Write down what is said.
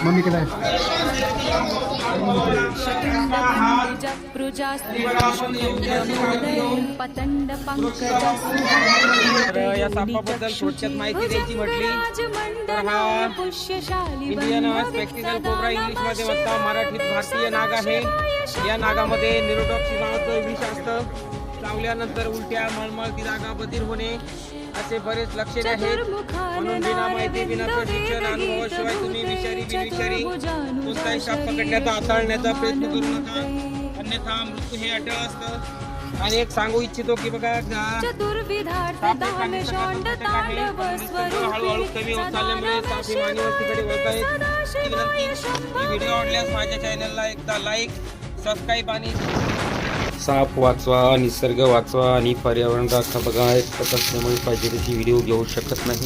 Mummy कडे तर या सापाबद्दल थोडक्यात माहिती द्यायची म्हटली तर हा इंडियन स्पेक्टिकल कोब्रा इंग्लिश मध्ये म्हणतात, मराठीत भारतीय नाग आहे. या नागामध्ये निरोटॉक्सिन नावाचं विष असतं. चावल्यानंतर उलट्या, मळमळ, ती जागा बधीर होणे असे बरेच लक्षणे आहेत. म्हणून बिना माहिती, बिना प्रशिक्षण, अनुभवाशिवाय तुम्ही विषारी बिनविषारी कोणताही साप पकडण्याचा, हाताळण्याचा प्रयत्न करू नका, अन्यथा मृत्यू हे अटळ असतं. आणि एक सांगू इच्छितो की बघा, हळूहळू कमी होत चालल्यामुळे साप ही मानवतेकडे वळत आहेत. ही विनंती. ही व्हिडिओ आवडल्यास माझ्या चॅनलला एकदा लाईक, सबस्क्राईब आणि साप वाचवा, निसर्ग वाचवा आणि पर्यावरण राखा. बघा एक असल्यामुळे पाहिजे तशी व्हिडिओ घेऊ शकत नाही.